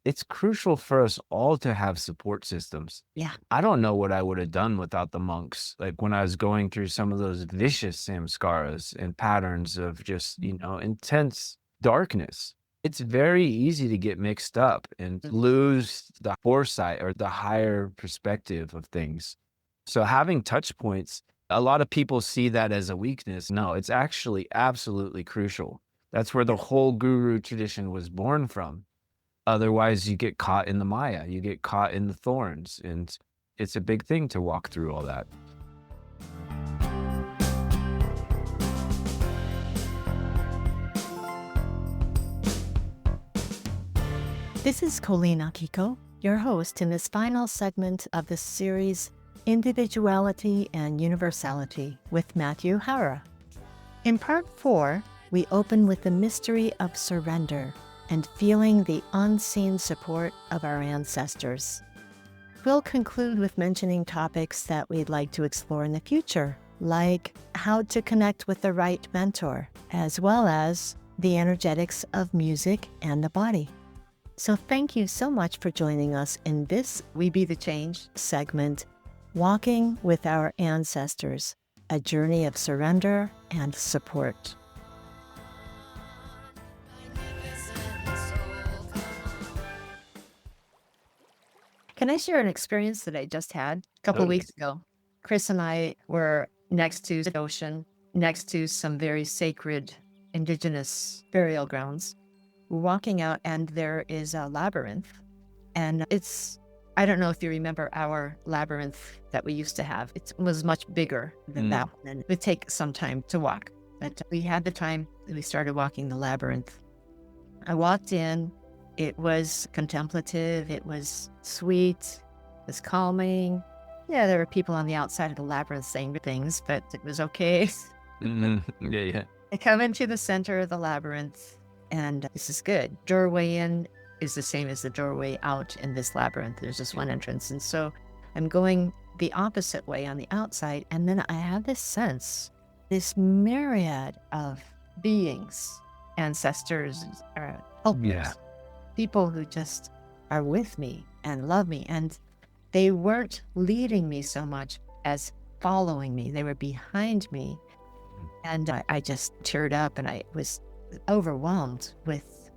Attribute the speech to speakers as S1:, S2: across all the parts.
S1: it's crucial for us all to have support systems.
S2: Yeah.
S1: I don't know what I would have done without the monks. Like when I was going through some of those vicious samskaras and patterns of just, intense darkness. It's very easy to get mixed up and lose the foresight or the higher perspective of things. So having touch points, a lot of people see that as a weakness. No, it's actually absolutely crucial. That's where the whole guru tradition was born from. Otherwise, you get caught in the Maya, you get caught in the thorns, and it's a big thing to walk through all that.
S2: This is Colleen Akiko, your host in this final segment of the series Individuality and Universality with Matthew Hara. In part 4, we open with the mystery of surrender and feeling the unseen support of our ancestors. We'll conclude with mentioning topics that we'd like to explore in the future, like how to connect with the right mentor, as well as the energetics of music and the body. So thank you so much for joining us in this We Be the Change segment, Walking with Our Ancestors, a journey of surrender and support. Can I share an experience that I just had a couple of weeks ago? Chris and I were next to the ocean, next to some very sacred indigenous burial grounds. We're walking out and there is a labyrinth, and I don't know if you remember our labyrinth that we used to have. It was much bigger than that one, and it would take some time to walk. But we had the time, and we started walking the labyrinth. I walked in. It was contemplative. It was sweet. It was calming. Yeah, there were people on the outside of the labyrinth saying things, but it was okay.
S1: Yeah.
S2: I come into the center of the labyrinth, and this is good. Doorway in is the same as the doorway out in this labyrinth. There's just one entrance. And so I'm going the opposite way on the outside. And then I have this sense, this myriad of beings, ancestors, helpers, people who just are with me and love me. And they weren't leading me so much as following me. They were behind me. And I just teared up, and I was overwhelmed with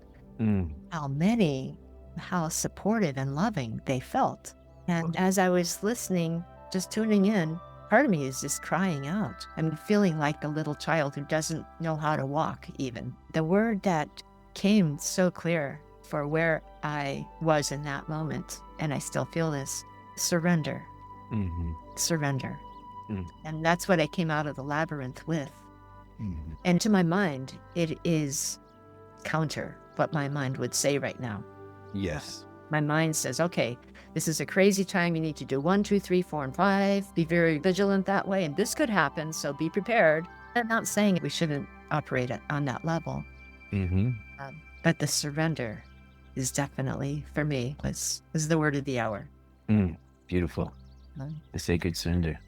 S2: how supportive and loving they felt. And as I was listening, just tuning in, part of me is just crying out. I'm feeling like the little child who doesn't know how to walk even. The word that came so clear for where I was in that moment, and I still feel this, surrender. Surrender. And that's what I came out of the labyrinth with. And to my mind, it is counter what my mind would say right now.
S1: Yes.
S2: My mind says, okay, this is a crazy time. You need to do 1, 2, 3, 4, and 5. Be very vigilant that way. And this could happen, so be prepared. I'm not saying we shouldn't operate on that level. But the surrender is definitely, for me, was the word of the hour.
S1: Beautiful. The sacred surrender.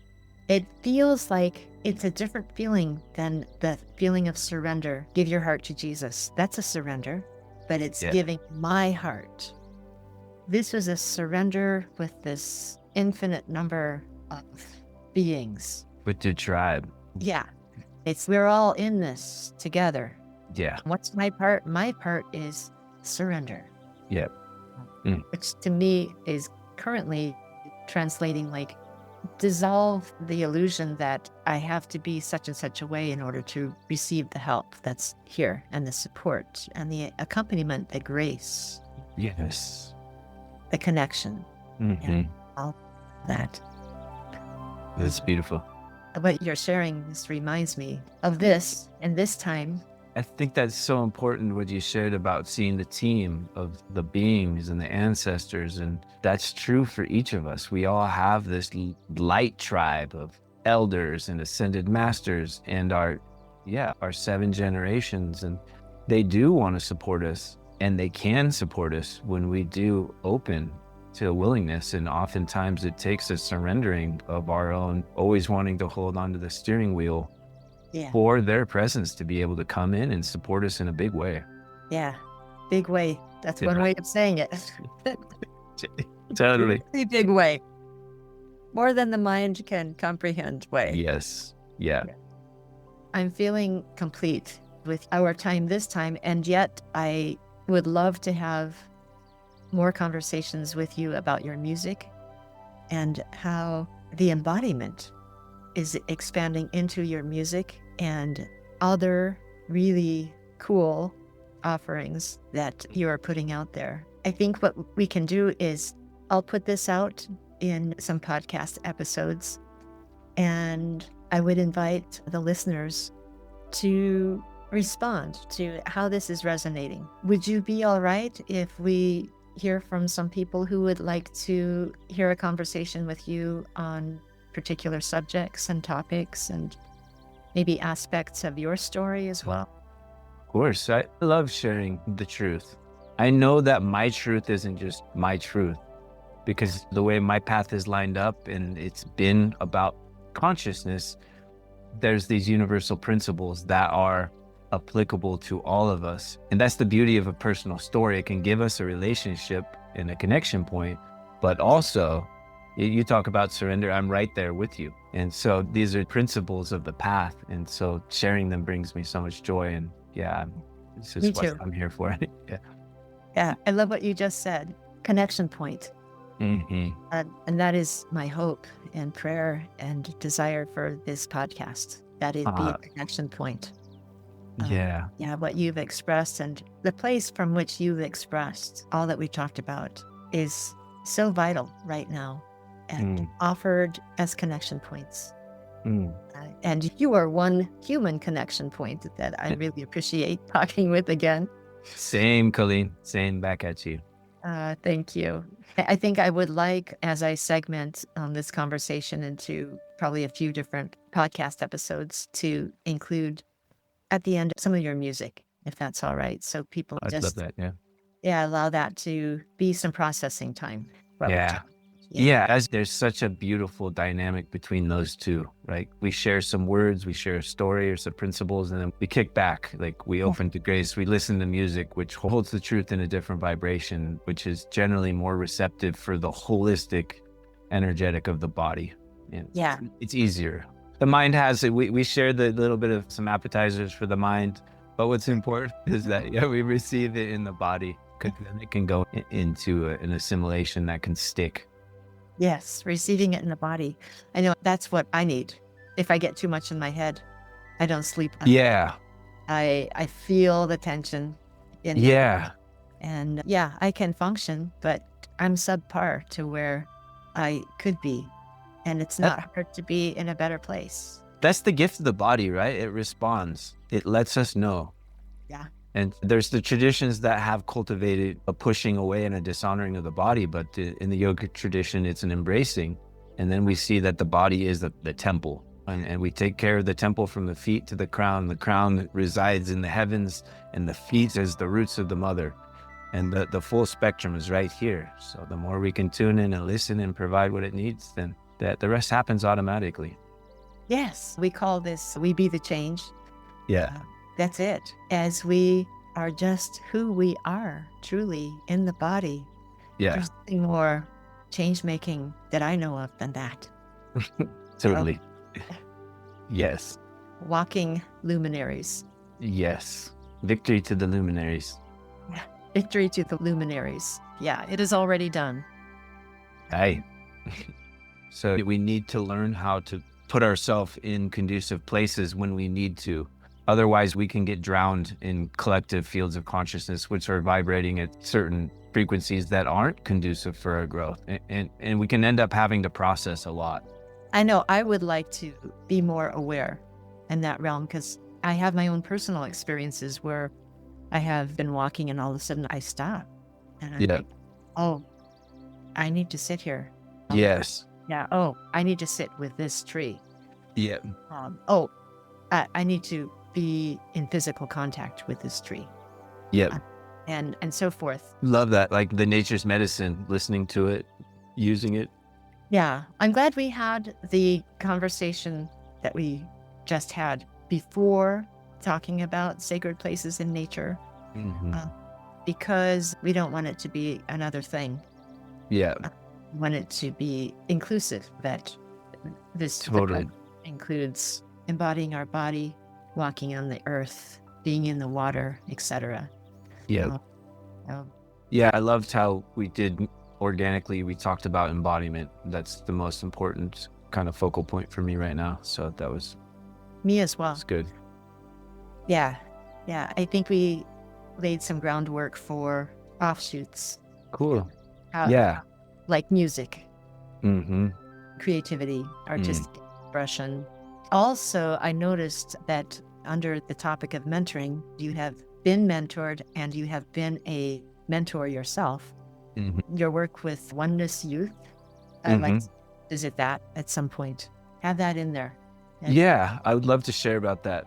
S2: It feels like it's a different feeling than the feeling of surrender. Give your heart to Jesus. That's a surrender, but it's giving my heart. This was a surrender with this infinite number of beings.
S1: With the tribe.
S2: Yeah. We're all in this together.
S1: Yeah.
S2: What's my part? My part is surrender.
S1: Yep.
S2: Which to me is currently translating like dissolve the illusion that I have to be such and such a way in order to receive the help that's here, and the support and the accompaniment, the grace.
S1: Yes.
S2: The connection. And all that.
S1: That's beautiful.
S2: What you're sharing, this reminds me of this, and this time.
S1: I think that's so important what you shared about seeing the team of the beings and the ancestors, and that's true for each of us. We all have this light tribe of elders and ascended masters and our 7 generations, and they do want to support us, and they can support us when we do open to a willingness. And oftentimes it takes a surrendering of our own, always wanting to hold onto the steering wheel for their presence to be able to come in and support us in a big way.
S2: Yeah, big way. That's one
S1: Yeah.
S2: way of saying it.
S1: Totally.
S2: Pretty big way. More than the mind can comprehend way.
S1: Yes. Yeah.
S2: I'm feeling complete with our time this time, and yet I would love to have more conversations with you about your music and how the embodiment is expanding into your music and other really cool offerings that you are putting out there. I think what we can do is I'll put this out in some podcast episodes, and I would invite the listeners to respond to how this is resonating. Would you be all right if we hear from some people who would like to hear a conversation with you on particular subjects and topics and maybe aspects of your story as well?
S1: Of course. I love sharing the truth. I know that my truth isn't just my truth, because the way my path is lined up and it's been about consciousness, there's these universal principles that are applicable to all of us. And that's the beauty of a personal story. It can give us a relationship and a connection point, but also you talk about surrender, I'm right there with you. And so these are principles of the path. And so sharing them brings me so much joy. And yeah, it's
S2: Me
S1: just what
S2: too.
S1: I'm here for. Yeah.
S2: Yeah, I love what you just said. Connection point.
S1: Mm-hmm.
S2: And that is my hope and prayer and desire for this podcast, that it be a connection point.
S1: Yeah.
S2: Yeah, what you've expressed and the place from which you've expressed all that we talked about is so vital right now and offered as connection points. And you are one human connection point that I really appreciate talking with again.
S1: Same, Colleen. Same back at you.
S2: Thank you. I think I would like, as I segment this conversation into probably a few different podcast episodes, to include at the end some of your music, if that's all right. So people
S1: I'd love that. Yeah.
S2: allow that to be some processing time.
S1: Yeah, as there's such a beautiful dynamic between those two, right? We share some words, we share a story or some principles, and then we kick back. Like we open to grace, we listen to music, which holds the truth in a different vibration, which is generally more receptive for the holistic energetic of the body. And it's easier. The mind has it. We share the little bit of some appetizers for the mind, but what's important is that we receive it in the body, because then it can go into an assimilation that can stick.
S2: Yes, receiving it in the body. I know that's what I need. If I get too much in my head, I don't sleep.
S1: Yeah.
S2: I feel the tension. And I can function, but I'm subpar to where I could be. And it's not hard to be in a better place.
S1: That's the gift of the body, right? It responds. It lets us know.
S2: Yeah.
S1: And there's the traditions that have cultivated a pushing away and a dishonoring of the body, but in the yogic tradition, it's an embracing. And then we see that the body is the temple, and we take care of the temple from the feet to the crown. The crown resides in the heavens, and the feet is the roots of the mother. And the full spectrum is right here. So the more we can tune in and listen and provide what it needs, then the rest happens automatically.
S2: Yes, we call this, we be the change.
S1: Yeah.
S2: That's it. As we are just who we are, truly, in the body.
S1: Yeah.
S2: There's nothing more change-making that I know of than that.
S1: Totally. Yes.
S2: Walking luminaries.
S1: Yes. Victory to the luminaries.
S2: Victory to the luminaries. Yeah, it is already done.
S1: Aye. So we need to learn how to put ourselves in conducive places when we need to. Otherwise, we can get drowned in collective fields of consciousness, which are vibrating at certain frequencies that aren't conducive for our growth. And we can end up having to process a lot.
S2: I know I would like to be more aware in that realm, because I have my own personal experiences where I have been walking and all of a sudden I stop. And I'm like, oh, I need to sit here.
S1: Yes.
S2: Yeah. Oh, I need to sit with this tree.
S1: Yeah.
S2: I need to be in physical contact with this tree.
S1: Yep.
S2: And so forth.
S1: Love that. Like the nature's medicine, listening to it, using it.
S2: Yeah. I'm glad we had the conversation that we just had before talking about sacred places in nature. because we don't want it to be another thing.
S1: Yeah,
S2: We want it to be inclusive, that this
S1: totally.
S2: includes embodying our body, walking on the earth, being in the water, etc.
S1: Yeah.
S2: Uh, uh,
S1: Yeah, I loved how we did organically. We talked about embodiment. That's the most important kind of focal point for me right now. So
S2: Me as well.
S1: that's good.
S2: Yeah. Yeah. I think we laid some groundwork for offshoots,
S1: Cool.
S2: how,
S1: Yeah.
S2: like music,
S1: Mm-hmm.
S2: creativity, artistic expression. Also, I noticed that under the topic of mentoring, you have been mentored and you have been a mentor yourself.
S1: Mm-hmm.
S2: Your work with Oneness Youth, I'd like
S1: Mm-hmm.
S2: to visit that at some point. Have that in there. And
S1: Yeah, I would love to share about that.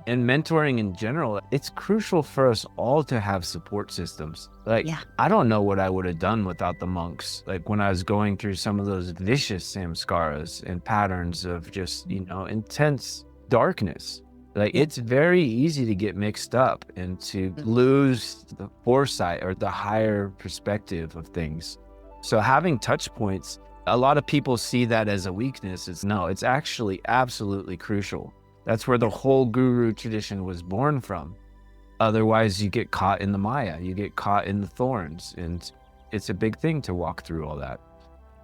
S1: And mentoring in general, it's crucial for us all to have support systems. Like,
S2: yeah,
S1: I don't know what I would have done without the monks. Like, when I was going through some of those vicious samskaras and patterns of just, intense darkness. Like,
S2: Yeah.
S1: it's very easy to get mixed up and to lose the foresight or the higher perspective of things. So having touch points, a lot of people see that as a weakness. It's actually absolutely crucial. That's where the whole guru tradition was born from. Otherwise, you get caught in the Maya, you get caught in the thorns, and it's a big thing to walk through all that.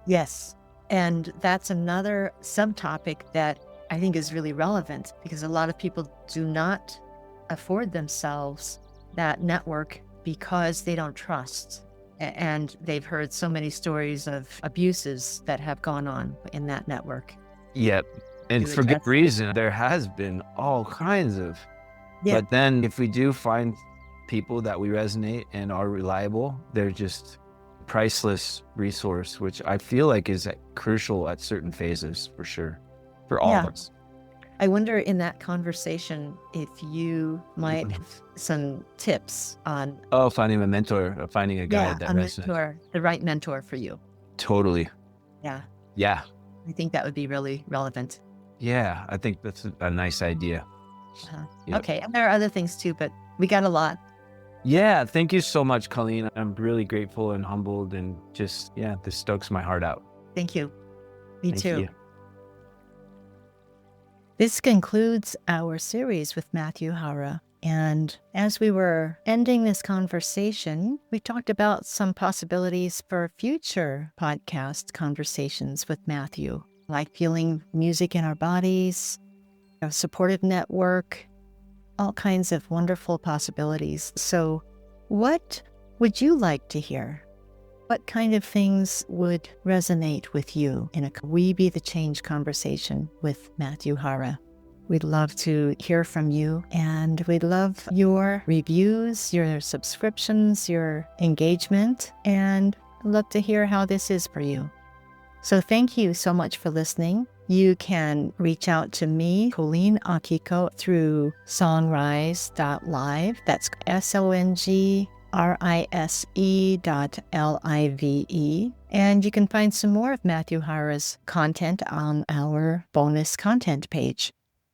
S2: Yes. And that's another subtopic that I think is really relevant because a lot of people do not afford themselves that network because they don't trust. And they've heard so many stories of abuses that have gone on in that network.
S1: Yep. And
S2: To
S1: for good
S2: address-
S1: reason, there has been all kinds of.
S2: Yeah.
S1: But then if we do find people that we resonate and are reliable, they're just priceless resource, which I feel like is crucial at certain phases for sure, for all of us.
S2: I wonder in that conversation if you might have some tips on
S1: Oh, finding a mentor or finding a guide that
S2: a
S1: resonates.
S2: mentor, the right mentor for you.
S1: Totally.
S2: Yeah.
S1: Yeah.
S2: I think that would be really relevant.
S1: Yeah. I think that's a nice idea. Yep.
S2: Okay. And there are other things too, but we got a lot.
S1: Yeah. Thank you so much, Colleen. I'm really grateful and humbled and just, this stokes my heart out.
S2: Thank you. Me
S1: Thank
S2: too.
S1: you.
S2: This concludes our series with Matthew Hara. And as we were ending this conversation, we talked about some possibilities for future podcast conversations with Matthew, like feeling music in our bodies, a supportive network, all kinds of wonderful possibilities. So what would you like to hear? What kind of things would resonate with you in a We Be the Change conversation with Matthew Hara? We'd love to hear from you, and we'd love your reviews, your subscriptions, your engagement, and love to hear how this is for you. So thank you so much for listening. You can reach out to me, Colleen Akiko, through songrise.live. That's songrise.live. And you can find some more of Matthew Hara's content on our bonus content page.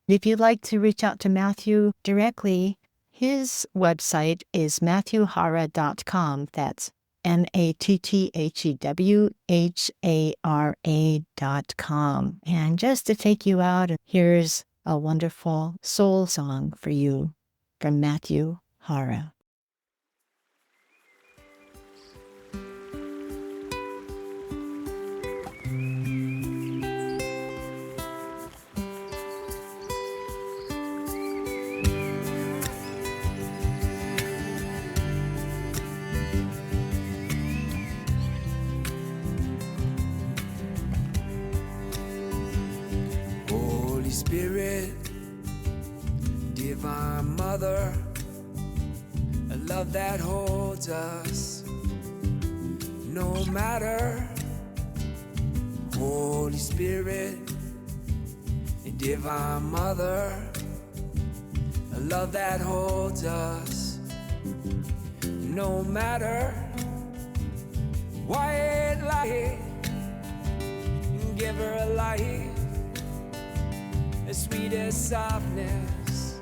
S2: If you'd like to reach out to Matthew directly, his website is matthewhara.com. That's MATTHEWHARA.com. And just to take you out, here's a wonderful soul song for you from Matthew Hara.
S3: Holy Spirit, Divine Mother, a love that holds us no matter. Holy Spirit, Divine Mother, a love that holds us no matter. White light, give her a light, the sweetest softness,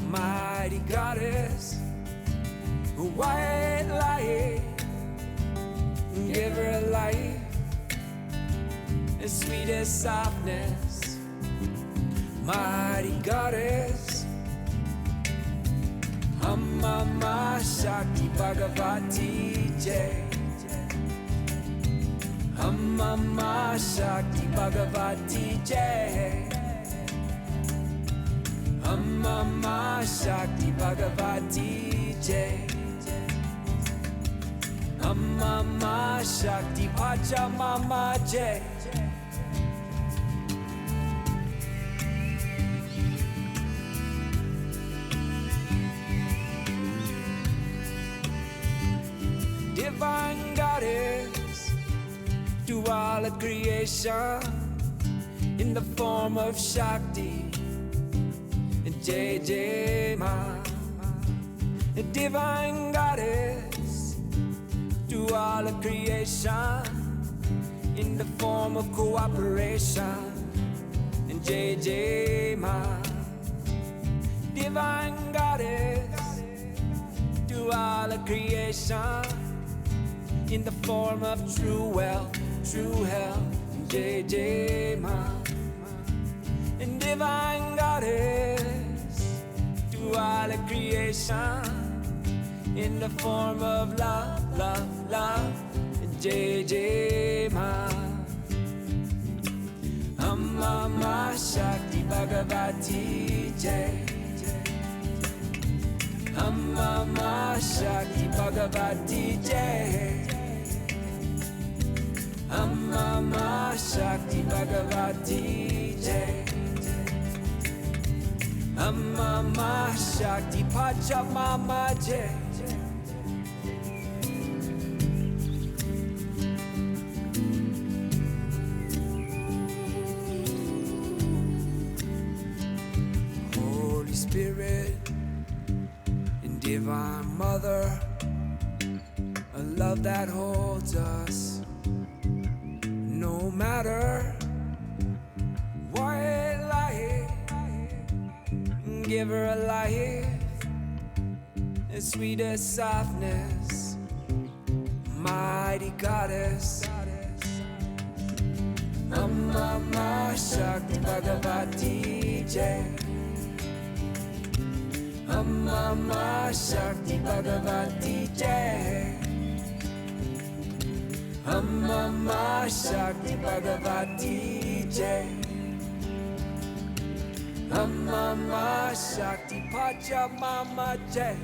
S3: mighty goddess, white light, give her a light, the sweetest softness, mighty goddess. Mama Shakti Bhagavati Jai. Mama Shakti Bhagavati Jai. Mama Shakti Bhagavati Jai. Mama Shakti Pachamama Jai. Divine Goddess to all of creation in the form of Shakti and JJ Ma. Divine Goddess to all of creation in the form of cooperation and JJ Ma. Divine Goddess to all of creation in the form of true wealth, true health, JJ Ma. And divine goddess to all of creation in the form of love, love, love, JJ Ma. Mama Shakti Bhagavati Jai. Mama Shakti Bhagavati Jai. Mama Shakti Bhagavati Jai. Mama Shakti Pachamama Jai. Holy Spirit and Divine Mother, a love that holds us no matter what life. Give her a life, the sweetest softness, mighty goddess. Mama Shakti Bhagavati Jai. Mama Shakti Bhagavati Jai. Mama Shakti Bhagavati Jai. Mama Shakti Pachamama Jai.